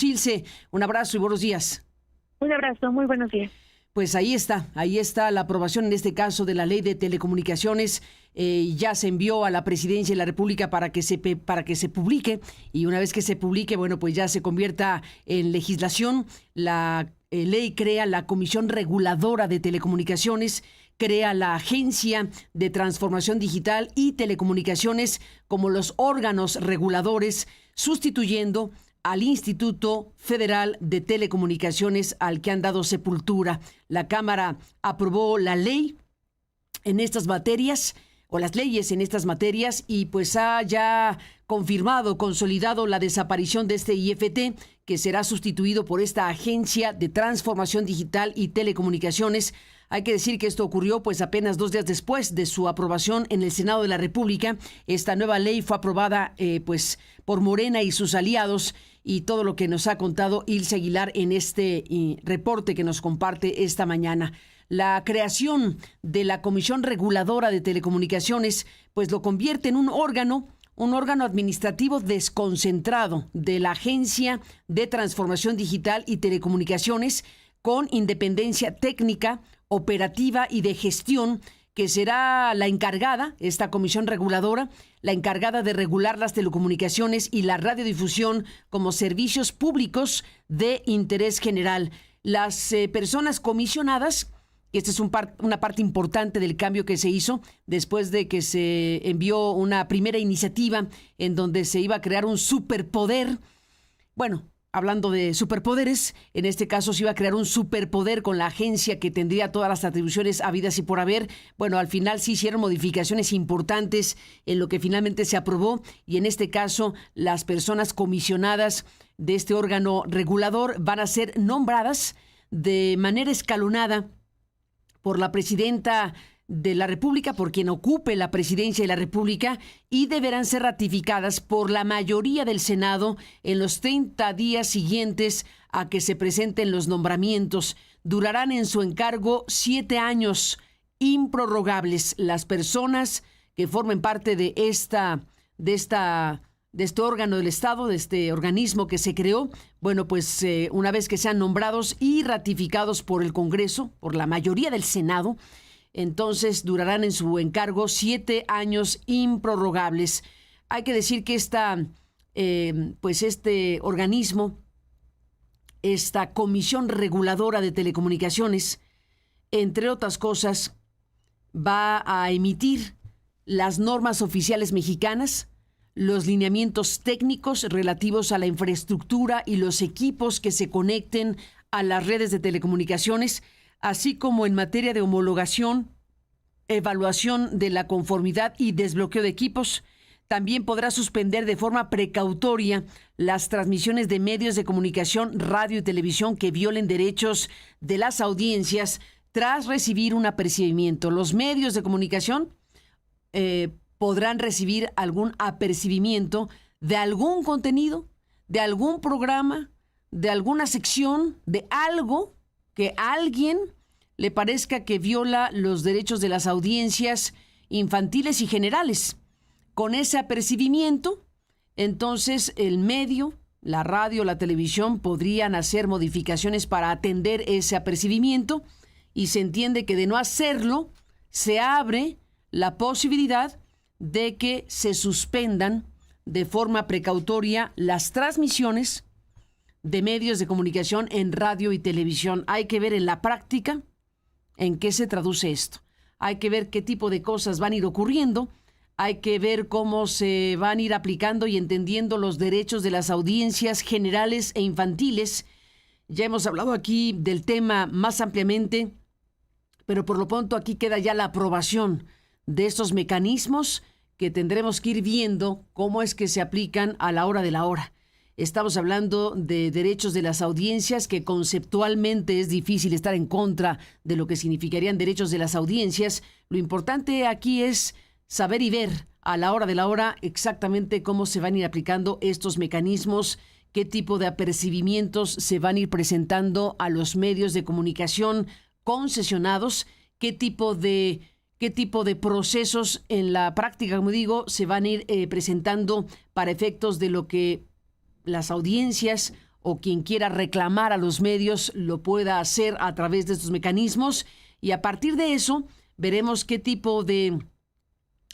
Ilse, un abrazo y buenos días. Un abrazo, muy buenos días. Pues ahí está la aprobación en este caso de la ley de telecomunicaciones. Ya se envió a la Presidencia de la República para que se publique, y una vez que se publique, bueno, pues ya se convierta en legislación. La ley crea la Comisión Reguladora de Telecomunicaciones, crea la Agencia de Transformación Digital y Telecomunicaciones como los órganos reguladores, sustituyendo al Instituto Federal de Telecomunicaciones, al que han dado sepultura. La Cámara aprobó la ley en estas materias, o las leyes en estas materias, y pues ha ya consolidado la desaparición de este IFT, que será sustituido por esta Agencia de Transformación Digital y Telecomunicaciones. Hay que decir que esto ocurrió pues apenas 2 días después de su aprobación en el Senado de la República. Esta nueva ley fue aprobada pues por Morena y sus aliados, y todo lo que nos ha contado Ilse Aguilar en este reporte que nos comparte esta mañana. La creación de la Comisión Reguladora de Telecomunicaciones pues lo convierte en un órgano administrativo desconcentrado de la Agencia de Transformación Digital y Telecomunicaciones, con independencia técnica, operativa y de gestión, que será la encargada, esta comisión reguladora, la encargada de regular las telecomunicaciones y la radiodifusión como servicios públicos de interés general. Las personas comisionadas, y esta es una parte importante del cambio que se hizo después de que se envió una primera iniciativa en donde se iba a crear un superpoder. Bueno, hablando de superpoderes, en este caso se iba a crear un superpoder con la agencia que tendría todas las atribuciones habidas y por haber. Bueno, al final sí hicieron modificaciones importantes en lo que finalmente se aprobó, y en este caso las personas comisionadas de este órgano regulador van a ser nombradas de manera escalonada por la presidenta de la República, por quien ocupe la presidencia de la República, y deberán ser ratificadas por la mayoría del Senado en los 30 días siguientes a que se presenten los nombramientos. Durarán en su encargo 7 años improrrogables. Las personas que formen parte de este órgano del Estado, de este organismo que se creó, bueno, pues una vez que sean nombrados y ratificados por el Congreso, por la mayoría del Senado, entonces durarán en su encargo 7 años improrrogables. Hay que decir que este organismo, esta Comisión Reguladora de Telecomunicaciones, entre otras cosas, va a emitir las normas oficiales mexicanas, los lineamientos técnicos relativos a la infraestructura y los equipos que se conecten a las redes de telecomunicaciones, así como en materia de homologación, evaluación de la conformidad y desbloqueo de equipos. También podrá suspender de forma precautoria las transmisiones de medios de comunicación, radio y televisión que violen derechos de las audiencias tras recibir un apercibimiento. Los medios de comunicación podrán recibir algún apercibimiento de algún contenido, de algún programa, de alguna sección, de algo que a alguien le parezca que viola los derechos de las audiencias infantiles y generales. Con ese apercibimiento, entonces el medio, la radio, la televisión, podrían hacer modificaciones para atender ese apercibimiento, y se entiende que de no hacerlo, se abre la posibilidad de que se suspendan de forma precautoria las transmisiones de medios de comunicación en radio y televisión. Hay que ver en la práctica en qué se traduce esto. Hay que ver qué tipo de cosas van a ir ocurriendo. Hay que ver cómo se van a ir aplicando y entendiendo los derechos de las audiencias generales e infantiles. Ya hemos hablado aquí del tema más ampliamente, pero por lo pronto aquí queda ya la aprobación de estos mecanismos que tendremos que ir viendo cómo es que se aplican a la hora de la hora. Estamos hablando de derechos de las audiencias, que conceptualmente es difícil estar en contra de lo que significarían derechos de las audiencias. Lo importante aquí es saber y ver a la hora de la hora exactamente cómo se van a ir aplicando estos mecanismos, qué tipo de apercibimientos se van a ir presentando a los medios de comunicación concesionados, qué tipo de procesos en la práctica, como digo, se van a ir presentando para efectos de lo que las audiencias o quien quiera reclamar a los medios lo pueda hacer a través de estos mecanismos, y a partir de eso veremos qué tipo de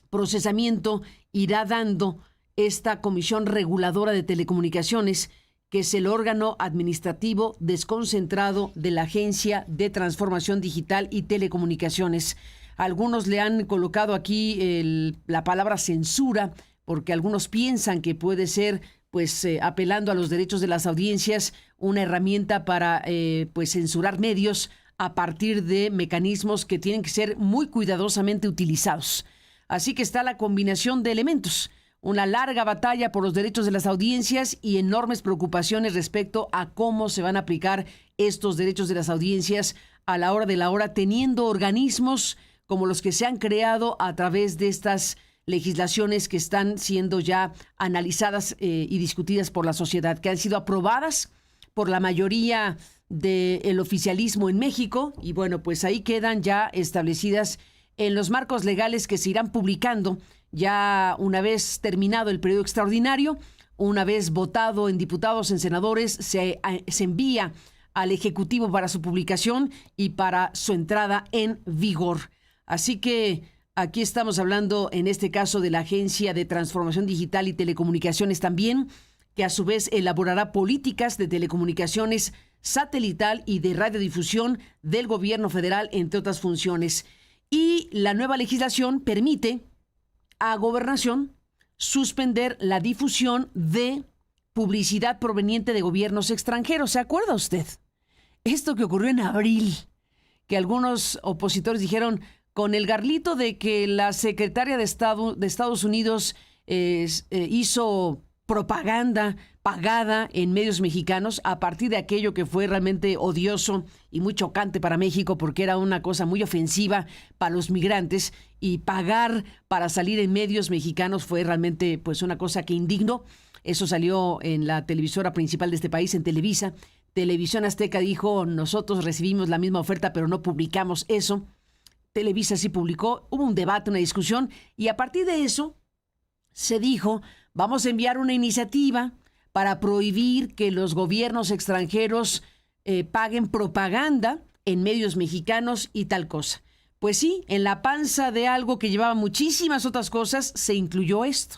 procesamiento irá dando esta Comisión Reguladora de Telecomunicaciones, que es el órgano administrativo desconcentrado de la Agencia de Transformación Digital y Telecomunicaciones. Algunos le han colocado aquí la palabra censura, porque algunos piensan que puede ser, pues, apelando a los derechos de las audiencias, una herramienta para pues censurar medios a partir de mecanismos que tienen que ser muy cuidadosamente utilizados. Así que está la combinación de elementos: una larga batalla por los derechos de las audiencias y enormes preocupaciones respecto a cómo se van a aplicar estos derechos de las audiencias a la hora de la hora, teniendo organismos como los que se han creado a través de estas legislaciones que están siendo ya analizadas y discutidas por la sociedad, que han sido aprobadas por la mayoría del oficialismo en México, y bueno, pues ahí quedan ya establecidas en los marcos legales que se irán publicando ya una vez terminado el periodo extraordinario. Una vez votado en diputados, en senadores, se envía al Ejecutivo para su publicación y para su entrada en vigor. Así que aquí estamos hablando en este caso de la Agencia de Transformación Digital y Telecomunicaciones también, que a su vez elaborará políticas de telecomunicaciones satelital y de radiodifusión del gobierno federal, entre otras funciones. Y la nueva legislación permite a Gobernación suspender la difusión de publicidad proveniente de gobiernos extranjeros. ¿Se acuerda usted? Esto que ocurrió en abril, que algunos opositores dijeron, con el garlito de que la secretaria de Estados Unidos hizo propaganda pagada en medios mexicanos a partir de aquello que fue realmente odioso y muy chocante para México, porque era una cosa muy ofensiva para los migrantes, y pagar para salir en medios mexicanos fue realmente pues una cosa que indignó. Eso salió en la televisora principal de este país, en Televisa. Televisión Azteca dijo, nosotros recibimos la misma oferta, pero no publicamos eso. Televisa sí publicó, hubo un debate, una discusión, y a partir de eso se dijo, vamos a enviar una iniciativa para prohibir que los gobiernos extranjeros paguen propaganda en medios mexicanos y tal cosa. Pues sí, en la panza de algo que llevaba muchísimas otras cosas se incluyó esto.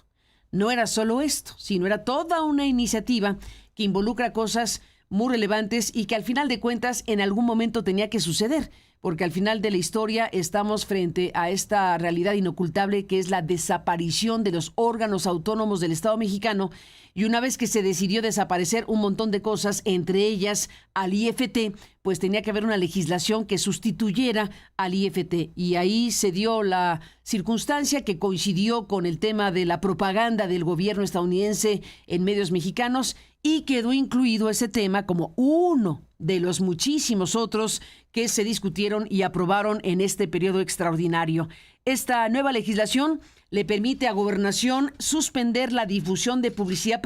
No era solo esto, sino era toda una iniciativa que involucra cosas muy relevantes y que al final de cuentas en algún momento tenía que suceder, porque al final de la historia estamos frente a esta realidad inocultable que es la desaparición de los órganos autónomos del Estado mexicano. Y una vez que se decidió desaparecer un montón de cosas, entre ellas al IFT, pues tenía que haber una legislación que sustituyera al IFT. Y ahí se dio la circunstancia que coincidió con el tema de la propaganda del gobierno estadounidense en medios mexicanos, y quedó incluido ese tema como uno de los muchísimos otros que se discutieron y aprobaron en este periodo extraordinario. Esta nueva legislación le permite a Gobernación suspender la difusión de publicidad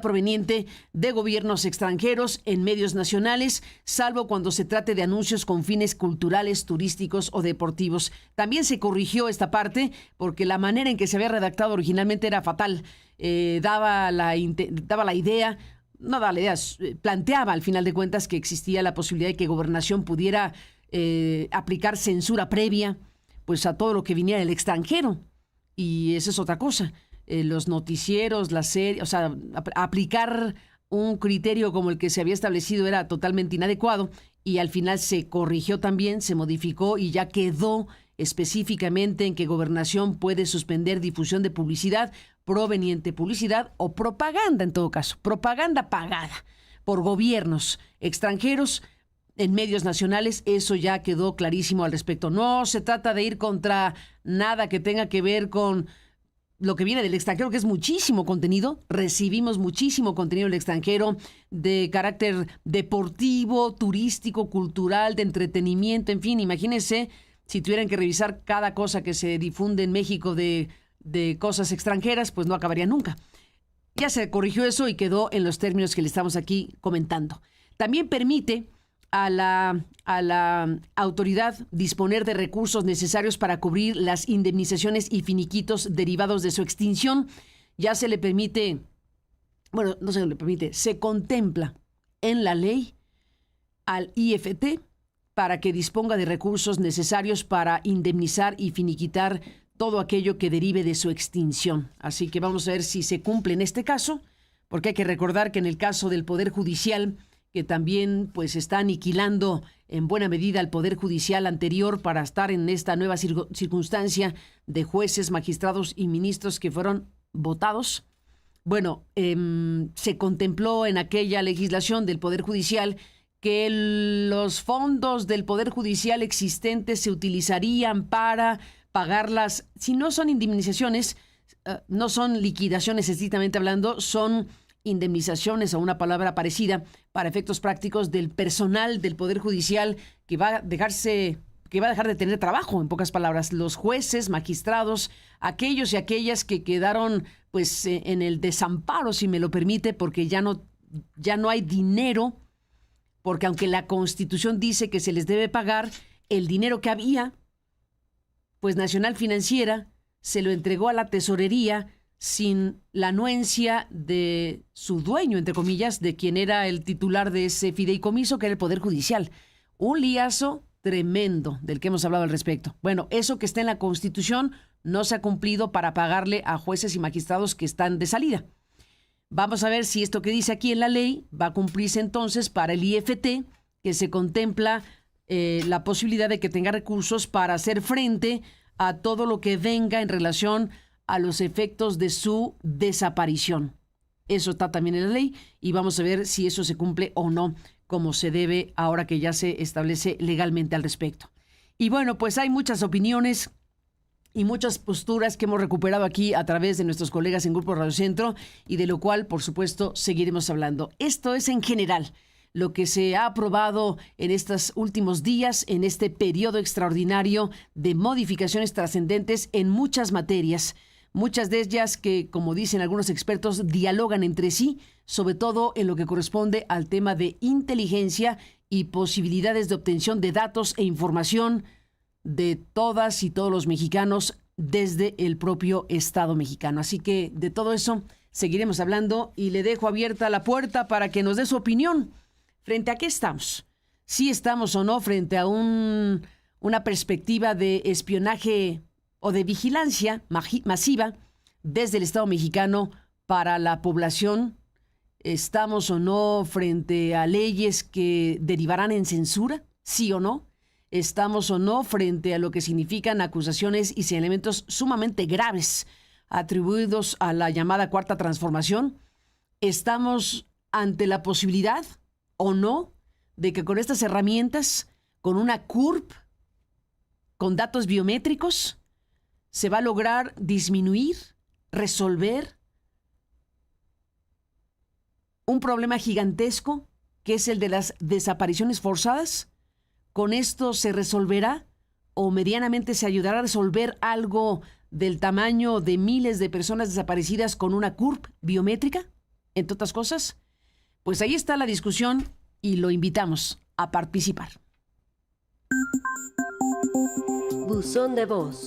proveniente de gobiernos extranjeros en medios nacionales, salvo cuando se trate de anuncios con fines culturales, turísticos o deportivos. También se corrigió esta parte porque la manera en que se había redactado originalmente era fatal. Planteaba al final de cuentas que existía la posibilidad de que Gobernación pudiera aplicar censura previa pues a todo lo que viniera del extranjero, y esa es otra cosa. Los noticieros, las series, o sea, aplicar un criterio como el que se había establecido era totalmente inadecuado, y al final se corrigió también, se modificó y ya quedó específicamente en que Gobernación puede suspender difusión de publicidad o propaganda, en todo caso, propaganda pagada por gobiernos extranjeros en medios nacionales. Eso ya quedó clarísimo al respecto. No se trata de ir contra nada que tenga que ver con lo que viene del extranjero, que es muchísimo contenido. Recibimos muchísimo contenido del extranjero de carácter deportivo, turístico, cultural, de entretenimiento, en fin, imagínense si tuvieran que revisar cada cosa que se difunde en México de cosas extranjeras, pues no acabaría nunca. Ya se corrigió eso y quedó en los términos que le estamos aquí comentando. También permite a la autoridad disponer de recursos necesarios para cubrir las indemnizaciones y finiquitos derivados de su extinción. ya se le permite, bueno, no se le permite, se contempla en la ley al IFT para que disponga de recursos necesarios para indemnizar y finiquitar todo aquello que derive de su extinción. Así que vamos a ver si se cumple en este caso, porque hay que recordar que en el caso del Poder Judicial, que también pues está aniquilando en buena medida al Poder Judicial anterior para estar en esta nueva circunstancia de jueces, magistrados y ministros que fueron votados. Bueno, se contempló en aquella legislación del Poder Judicial que los fondos del Poder Judicial existentes se utilizarían para pagarlas, si no son indemnizaciones, no son liquidaciones estrictamente hablando, son indemnizaciones o una palabra parecida para efectos prácticos del personal del Poder Judicial que va a dejar de tener trabajo, en pocas palabras, los jueces, magistrados, aquellos y aquellas que quedaron pues en el desamparo, si me lo permite, porque ya no hay dinero, porque aunque la Constitución dice que se les debe pagar, el dinero que había, pues Nacional Financiera se lo entregó a la tesorería sin la anuencia de su dueño, entre comillas, de quien era el titular de ese fideicomiso, que era el Poder Judicial. Un liazo tremendo del que hemos hablado al respecto. Bueno, eso que está en la Constitución no se ha cumplido para pagarle a jueces y magistrados que están de salida. Vamos a ver si esto que dice aquí en la ley va a cumplirse entonces para el IFT, que se contempla la posibilidad de que tenga recursos para hacer frente a todo lo que venga en relación a los efectos de su desaparición. Eso está también en la ley y vamos a ver si eso se cumple o no como se debe ahora que ya se establece legalmente al respecto. Y bueno, pues hay muchas opiniones y muchas posturas que hemos recuperado aquí a través de nuestros colegas en Grupo Radio Centro y de lo cual, por supuesto, seguiremos hablando. Esto es en general lo que se ha aprobado en estos últimos días, en este periodo extraordinario de modificaciones trascendentes en muchas materias, muchas de ellas que, como dicen algunos expertos, dialogan entre sí, sobre todo en lo que corresponde al tema de inteligencia y posibilidades de obtención de datos e información de todas y todos los mexicanos desde el propio Estado mexicano. Así que de todo eso seguiremos hablando y le dejo abierta la puerta para que nos dé su opinión. ¿Frente a qué estamos? ¿Sí estamos o no frente a una perspectiva de espionaje o de vigilancia masiva desde el Estado mexicano para la población? ¿Estamos o no frente a leyes que derivarán en censura? ¿Sí o no? ¿Estamos o no frente a lo que significan acusaciones y señalamientos sumamente graves atribuidos a la llamada Cuarta Transformación? ¿Estamos ante la posibilidad o no de que con estas herramientas, con una CURP, con datos biométricos, se va a lograr disminuir, resolver un problema gigantesco que es el de las desapariciones forzadas? ¿Con esto se resolverá o medianamente se ayudará a resolver algo del tamaño de miles de personas desaparecidas con una CURP biométrica, entre otras cosas? Pues ahí está la discusión y lo invitamos a participar. Buzón de voz.